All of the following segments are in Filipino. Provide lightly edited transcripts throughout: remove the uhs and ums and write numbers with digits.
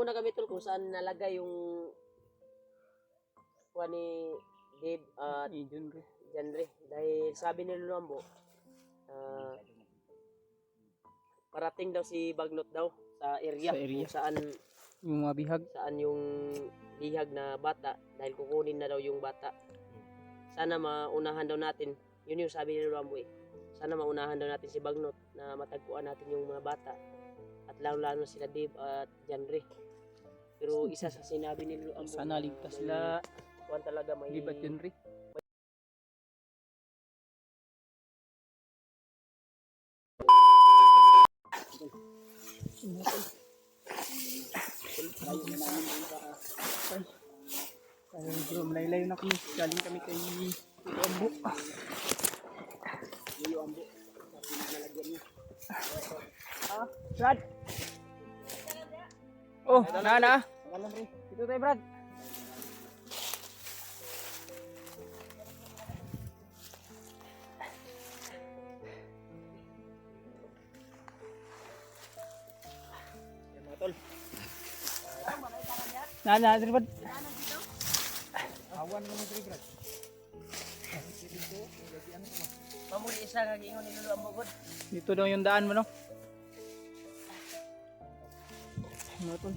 muna kami tol kung saan nalagay yung kuha ni Dave at Janre. Dahil sabi ni Lulombo, parating daw si Bagnot daw sa area, kung saan yung mga bihag. Saan yung bihag na bata dahil kukunin na daw yung bata. Sana maunahan daw natin. Yun yung sabi ni Lulombo eh. Sana maunahan daw natin si Bagnot na matagpuan natin yung mga bata. At lalo-lalo sila Dave at Janre. Pero isa sa sinabi ni Lulombo, sana ligtas sila kuwan talaga may Dave at Janre. Ayun bro, malayo na kami. Galing kami kay Lulombo. Brad! Oh, na. Dito tayo, Brad. Yan mga tol. Na, Brad. Awan mo diri Brad. Pamuli isa kagingon ni Lulombo god. Dito daw yung daan mo, no? Ano tol?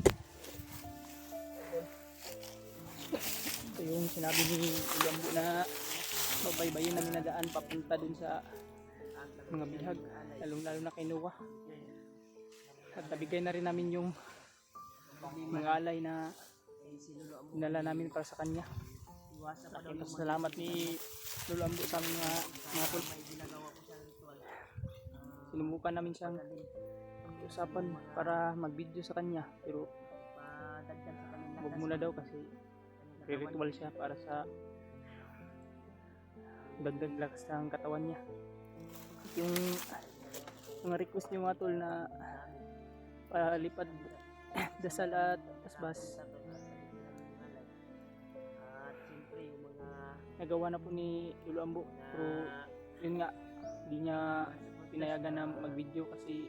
Ito yung sinabi ni Lulombo na babaybayin namin na daan papunta dun sa mga bihag, lalong-lalo na kay Noah. At nabigay na rin namin yung mga alay na dinala namin para sa kanya. Tapos salamat ni Lulombo sa aming mga tol. Sinubukan namin siyang usapan para mag-video sa kanya, pero huwag muna daw kasi ritual siya para sa dagdag lakas ng katawan niya. Yung mga request niyo mga tol na palipad dasal at basbas, nagawa na po ni Lulombo, pero yun nga, hindi niya pinayagan na mag-video kasi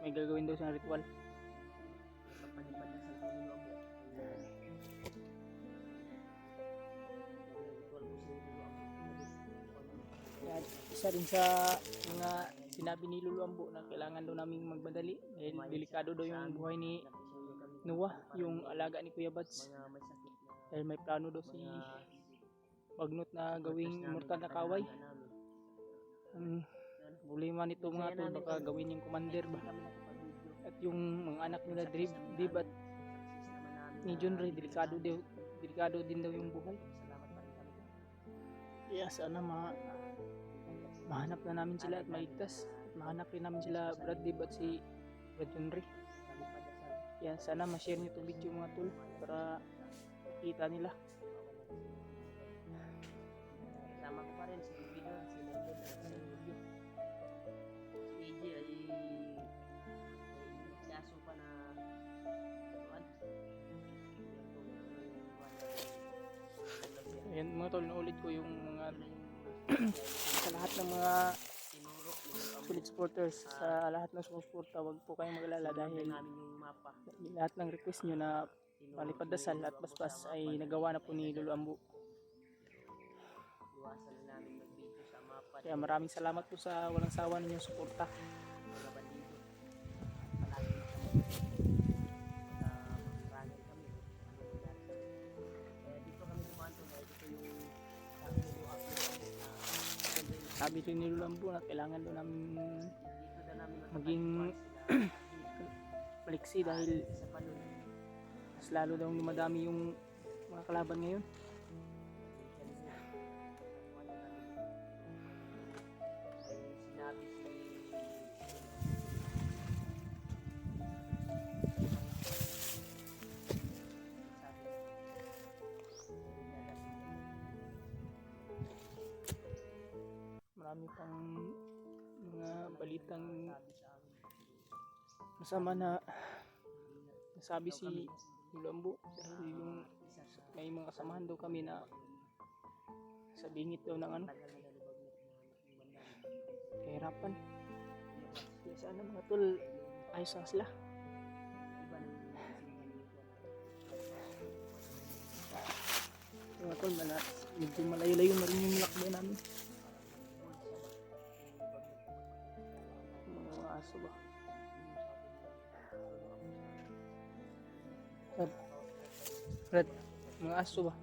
may gagawin daw siyang ritual. Yan, isa rin sa mga sinabi ni Lulombo na kailangan daw naming magmadali dahil delikado daw yung buhay ni Noah, yung alaga ni Kuya Bats, dahil may plano daw si Bagnot na gawing mortal na kaway. Ang problema nito mga tol, baka gawin yung commander ba, at yung mga anak nila Dave at ni Junre, delikado din daw yung buhay. Kaya sana mahanap na namin sila at maligtas, at mahanap rin namin sila Brad Dave at si Brad Junre. Kaya sana ma-share nyo itong video mga tol para makita nila. Kasama ko pa rin si Bibido, si London at si Julio. Si EJ ay kaso pa na tuan. Ayan mga tol, naulit ko yung mga sa lahat ng mga solid supporters, sa lahat ng sumusuporta, wag po kayong mag-alala dahil lahat ng request nyo na palipad dasal at basbas ay nagawa na po ni Lulombo. Kaya maraming salamat po sa walang sawa ninyong suporta. Sabi rin ni Lulombo na kailangan doon namin maging maliksi dahil mas lalo daw dumadami yung mga kalaban ngayon. Marami pang mga balitang masama na nasabi si Lulombo dahil yung may mga kasamahan daw kami na sa bingit daw ng kahirapan. Kaya sana mga tol, ayos lang sila. medyo malayo-layo na rin yung lakbay namin. Mga aso ba? Brad, mga aso ba?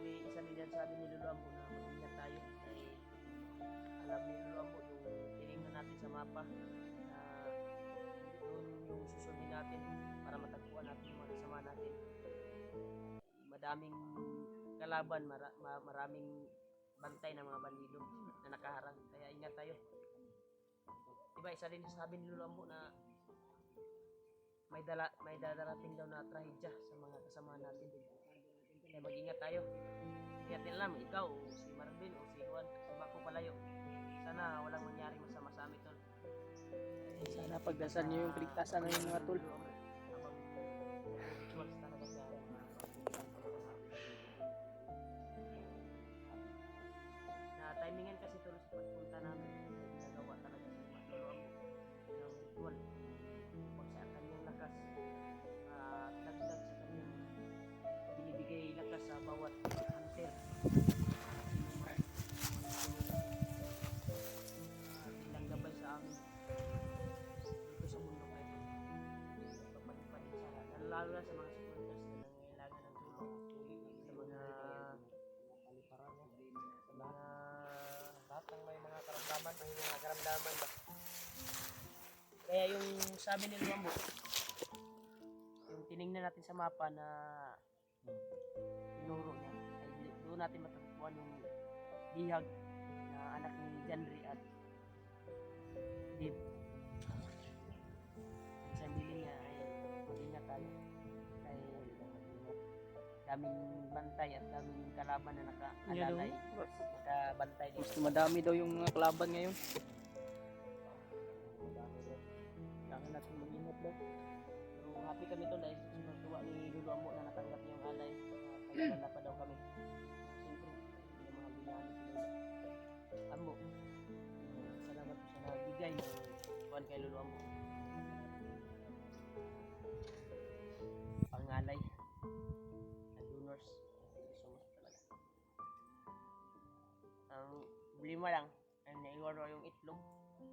Isa din yan sabi ni Lolo Ambo na mag-ingat tayo. Dahil alam ni Lolo Ambo yung tinignan natin sa mapa na yun yung susundin natin para matagpuan natin yung mga kasama natin. Madaming kalaban, maraming bantay ng mga bandido na nakaharang. Kaya ingat tayo. Diba isa din sabi ni Lolo Ambo na may dadarating daw na trahedya sa mga kasama natin. Kaya mag-ingat tayo. Ingat din lang, ikaw, o si Marvin, o si Juan, si Bako Palayo. Sana walang mangyari masama sa amin, tol. Sana pagdasal niyo yung kaligtasan ng mga tol. Habang rituals talaga sa na timingan kasi tol sa pagpunta namin. Ginagawa talaga sa mga tulong ng ritual. Pag sa kanyang lakas, dagdag sa kanyang binibigay lakas sa bawat hunter. Bilang gabay sa amin dito sa mundo kayo. Pagpapalipanin sa lahat. Lalo na sa mga supporters na nangailangan ng tulong. Sa mga lahat ng may mga karamdaman ba? Kaya yung sabi ni Luambo, yung tinignan natin sa mapa na tinuro niya, ay doon natin matagpuan yung bihag na anak ni Janry at Dave. Isang bili niya ay mag-ingat tayo dahil daming bantay at daming kalaban na nakaalalay, nakabantay dito. Mas madami daw yung mga kalaban ngayon. Kailangan natin mag-ingat daw. So happy kami to dahil sinuntuwa ni Lolo Ambo na natanggap yung alay. Pagkagala pa daw kami. Siyempre, hindi na mga binali si Lolo Ambo. Salamat po sa nagbigay ng kuwan kay Lolo Ambo. Pangalay. Na donors. Thank you so much talaga. Ang problema lang, ay naiwan raw yung itlog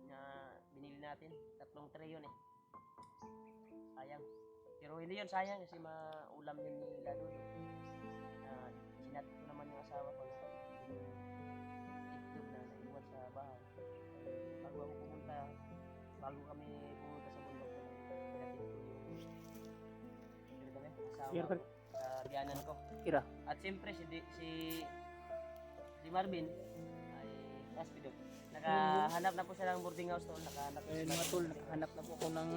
na binili natin. 3 tray yun eh. Sayang. Pero hindi yun sayang kasi maulam yun ni Lado. Sinat ko naman yung asawa ko na yung itlog na naiwan sa bahay. Bago kami pumunta sa bundok, pinatid ko yung asawa ko sa biyanan ko. Kira. At siyempre si Marvin ay hospital. Nakahanap na po siya ng boarding house doon. Nakahanap po Eh, siya. mga tol, nakahanap na po ako ng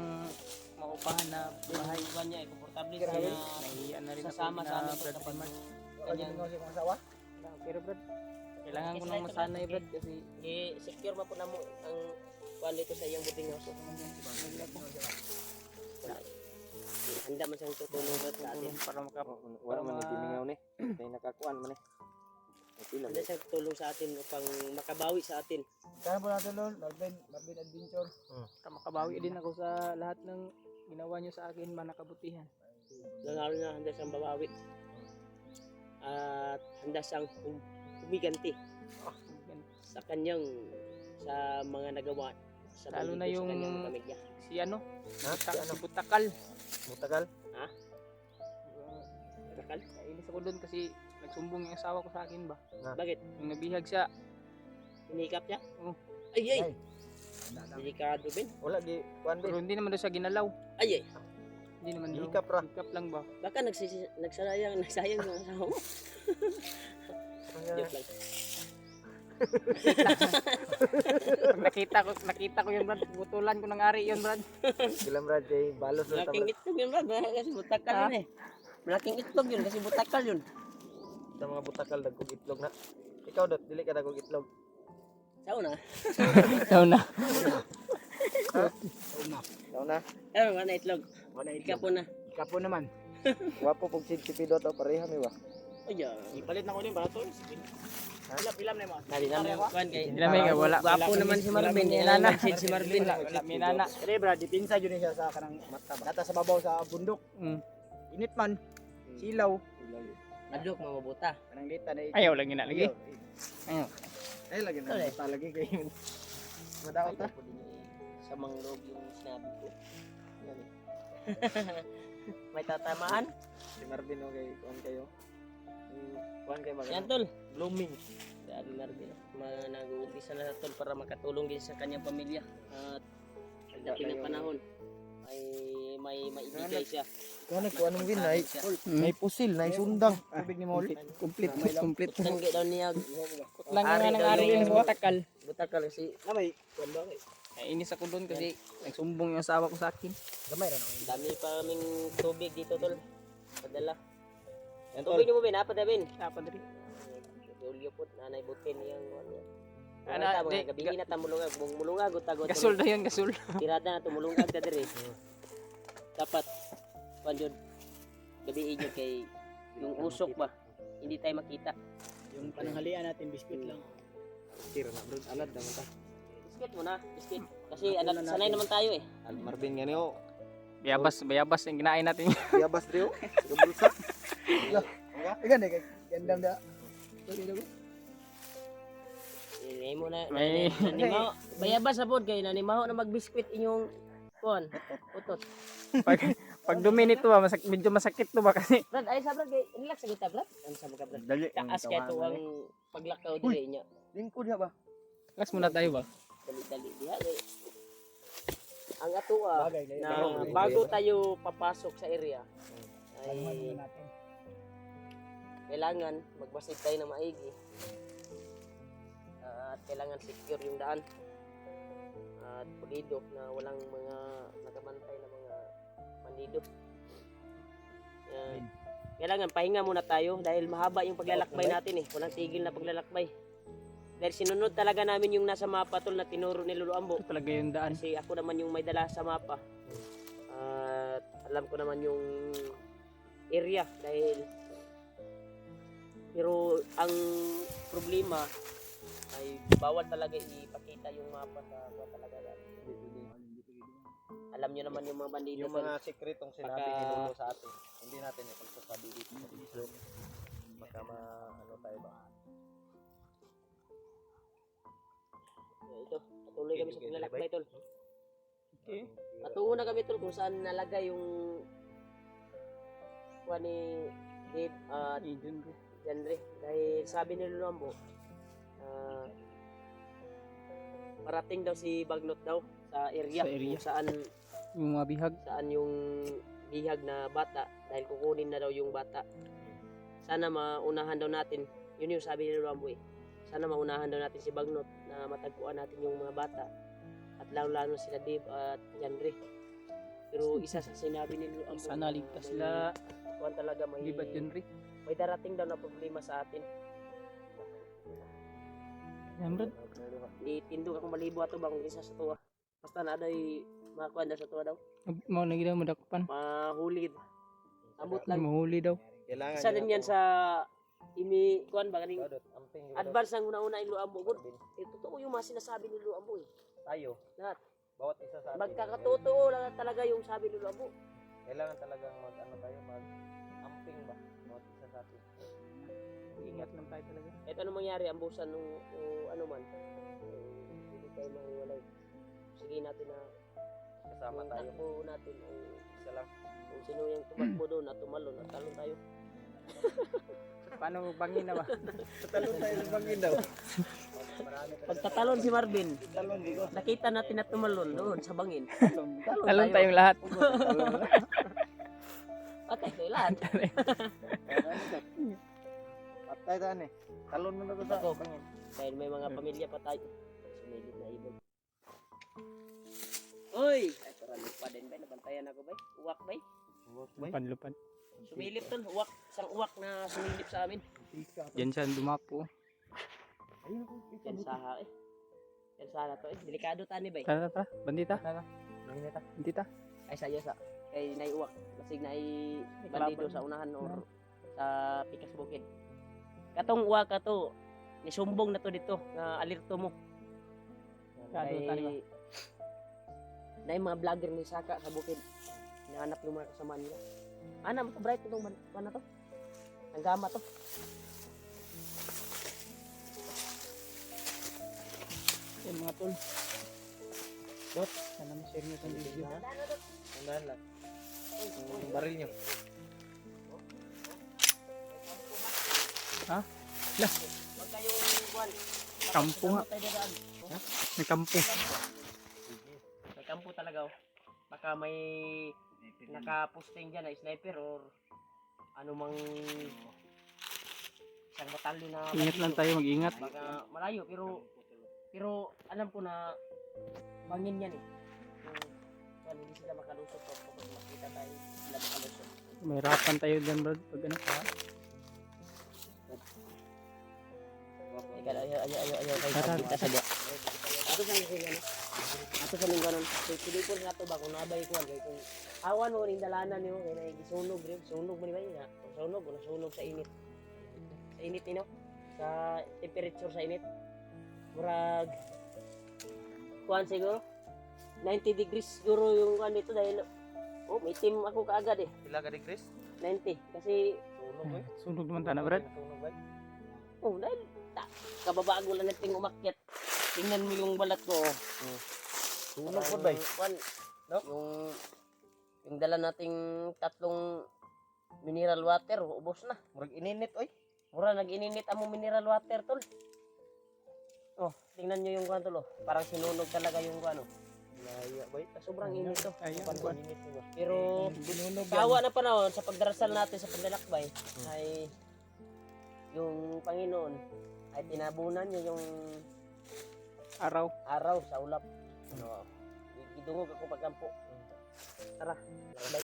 maupahan na Bahay bahay. iwan niya, komportable siya na Nahihiyan na rin ako sasama sa amin Brad kapag Piman. kanyang Pero Brad, kailangan ko nang masanay Brad kasi i-secure mo po na mo ang kuwan dito sa iyong boarding house. Handa man siyang tutulong Brad sa atin. para Wala man timingaw ni. Kay nakakuan man ni. Pila Handa siyang tutulong sa atin upang makabawi sa atin. Kaya po natin Lord, Marvin Adventure. makabawi din ako sa lahat ng ginawa niyo sa akin, manakabutihan. Lalo na handa siyang babawi. At handa siyang humiganti sa kanyang sa mga nagawa sa Lalo na bandido yung sa kanyang pamilya. Si ano? Ha? Si ano? Si Butakal. Mutagal? Takal? Nainis ako doon kasi nagsumbong yung asawa ko sa akin ba? Bakit? Yung nabihag siya, Hinikap niya? Oo. Ay ay! Ay. Delikado Ben. Wala di kuan pero din. hindi naman doon siya ginalaw. Ay ay! Hindi naman daw. Hikap ra. Hikap lang ba? Baka nagsayang yung asawa mo. Joke lang. Pag nakita ko yun Brad, butulan ko ng ari yun Brad. Gilam ra kay balos na Malaking itlog yun ba? Kasi butakal yun eh. Malaking itlog yun kasi butakal yun. sa mga butakal dagkog itlog na. Ikaw dot dili ka dagkog itlog. Sao na? Ikaw na. Daw na. Ano ba na itlog? Wala Ika po na. Kapo naman. Wapo pug sipido to pareha mi wa. Ay ay. Ipalit na ko din barato. Pilam na mo. Nali namin yung kuhan kay. Sila may wala. Gwapo naman si Marvin. Nana. Si Marvin. Wala, may nana. Dire bra dipinsa jud siya sa kanang mata. Data sa babaw sa bundok. Init man. Silaw. Adlok mabuta. Kanang dita na Ayaw lang yun lagi. Ayaw. Ay lagi na. Dali. Lagi kayo. Madaot ta. Sa manglog yung sinabi ko. May tatamaan? Si Marvin okay, kuan kayo. Kuan kayo Yan maganda. tol. Blooming. Dahil Marvin, nag-uumpisa na tol para makatulong din sa kanyang pamilya. At pagdating ng panahon, ay may maibigay siya. Kuan ko anong win ay Hmm. may pusil, nay sundang. Tubig ni Mol. Complete. Complete. Tanggi daw niya. Lang nga Ari nang daw ari yung- yung butakal. Butakal kasi. Namay. Ay, inis ako doon kasi nagsumbong yung asawa ko sa akin. Gamay ra na. Dami pa kaming tubig dito tol. Padala. Yan tol. Tubig niyo mo bin, apa David? Dapat rin. Ulyo po, nanay butin yang ano. Ano, Ano, di- mga gabi na tamulungag, mulungag utagot. Gasol na yun, gasol. Tirada na tumulungag ta diri. Dapat panjud gabi inyo kay yung usok ba, hindi tayo makita. Yung pananghalian natin biskuit lang. Tira na bro, alad naman ta. Biskit mo na, biskit. Kasi sanay naman tayo eh. Marvin gani oh. Bayabas yung kinain natin. Yabas rio. Gabulsa. Igan kay gandam da. Ingay mo na. May- Nanimaho. Bayabas sa pod kay nanimaho na magbiskit inyong kon. Utot. Pag dumi nito medyo masakit to ba kasi. Brad, ay sa Brad, relax sa kita Brad. Ano sa mga Brad? Dali. Taas kaya to ang paglakaw dili niya. Lingkod ya ba? Relax muna tayo ba? Dali-dali diha. Ang ato Bagay kayo. na bago tayo papasok sa area ay natin. kailangan magbasid tayo ng maigi. At kailangan secure yung daan. At pulido na walang mga nakabantay na mga bandido. Kailangan pahinga muna tayo dahil mahaba yung paglalakbay natin eh. Walang tigil na paglalakbay. Dahil sinunod talaga namin yung nasa mapa tol na tinuro ni Lolo Ambo. Ito talaga yung daan. Kasi ako naman yung may dala sa mapa. At alam ko naman yung area dahil pero ang problema ay bawal talaga ipakita yung mapa sa kuha talaga. Alam nyo naman yung mga bandido. Yung mga sikretong sinabi Baka- ni Lolo sa atin. Hindi natin ipagsasabi dito sa video. Baka ano tayo ba? Ito, patuloy kami sa paglalakbay tol. Okay. Patungo na kami tol kung saan nalagay yung kuha ni Dave at Janre. Dahil sabi ni Lolo Ambo, parating daw si Bagnot daw sa area, Sa area. kung saan Yung mga bihag. yung bihag na bata dahil kukunin na daw yung bata. Sana maunahan daw natin, yun yung sabi ni Lolo Ambo eh. Sana maunahan daw natin si Bagnot na matagpuan natin yung mga bata at lalo-lalo sila Dave at Janre. Pero isa sa sinabi ni Lolo Ambo, Sana ligtas sila. kuwan talaga may Libat yun rin. may darating daw na problema sa atin. Yan bro. Di tindog akong malibo ato bang isa sa tuwa. Basta na day makakuan daw sa tuwa daw. Mau na gina madakpan. Mahulid. Ambot Lang lang. mahuli daw. Kailangan Isa din yan sa imi kuan ba kaning amping advance ang una-una yung Luambo gud. Totoo yung mga sinasabi ni Luambo eh. tayo. Lahat. Bawat isa sa atin. Magkakatotoo lang talaga yung sabi ni Luambo. Kailangan talagang mag-ano tayo, mag-amping ba? Bawat isa sa atin. Ingat lang tayo talaga. Ito anong mangyari ambusan nung ano man. Hindi tayo mahiwalay. Sige natin na Kasama yung tayo. takbo natin ang Isa lang. kung sino yung tumakbo doon at tumalon at talon tayo. Paano bangin na ba? Talon tayo sa bangin daw. Pagtatalon si Marvin, nakita natin na tumalon doon sa bangin. Talon tayong lahat. Patay tayo lahat. Patay tayo eh. Talon mo na to sa Ako, dahil may mga pamilya pa tayo. Sumilip na ibon. Uy! Ay, parang lupa din ba? Nabantayan ako ba? Uwak ba? Lupad-lupad. Sumilip tol. Uwak. Isang uwak na sumilip sa amin. Diyan siya dumapo. Yan saha eh. Yan saha to eh. Delikado tani ba eh. Tara, tara. Bandita. Bandita. Ay sayo sa. Kay naiuwak. Kasi nai bandido sa unahan or sa pikas bukid. Katong uwak kato. Nisumbong na to dito. Nga alerto mo. Kado tani ba? Na yung mga vlogger ni Saka sa bukid. hinahanap yung mga kasama nila. Ana, bright itong ban na to. Ang gama to. Yan mga tol. Sana ma-share nyo itong video. Tandaan lang. Yung baril nyo. Huwag kayong buwan. Kampo nga. Tayo dadaan. May kampo. May kampo talaga oh. Baka may nakaposting dyan na sniper or anumang isang batalyon na Ingat lang tayo, mag-ingat. baka malayo pero alam ko na bangin yan eh. Yung hindi sila makalusot o kapag makita tayo sila makalusot. May harapan tayo dyan, Brad. Pag ano pa. Ika ayaw kay Tara. pagkita sa diya. Ato sa mga ano. Ato sa mga ganun. Pili po na ito ba kung nabay ko kay kung awan mo ning dalanan niyo kay nagisunog rin. Sunog man ba niya? Sunog o nasunog sa init. Sa init nino. Sa temperature sa init. Murag kuan siguro 90 degrees siguro yung kuan dito dahil may team ako kaagad eh. Pila ka degrees? 90 kasi Sunog eh. Sunog naman tana, Brad. Sunog ba? dahil kababago lang nating umakyat. Tingnan mo yung balat ko. Sunog po ba? Kwan, No? yung dala nating tatlong mineral water, ubos na. Murag ininit oy. Mura nag-ininit ang mineral water tol. Oh, tingnan nyo yung kwan tol. Parang sinunog talaga yung kwan. Naya ba? Sobrang init to. Ayan, Kwan, kwan. init to. Pero Binunog kawa na panahon sa pagdarasal natin sa paglalakbay ay yung Panginoon ay tinabunan niya yung Araw. araw sa ulap. Ano, idungog ako pagkampo. Tara, lakbay.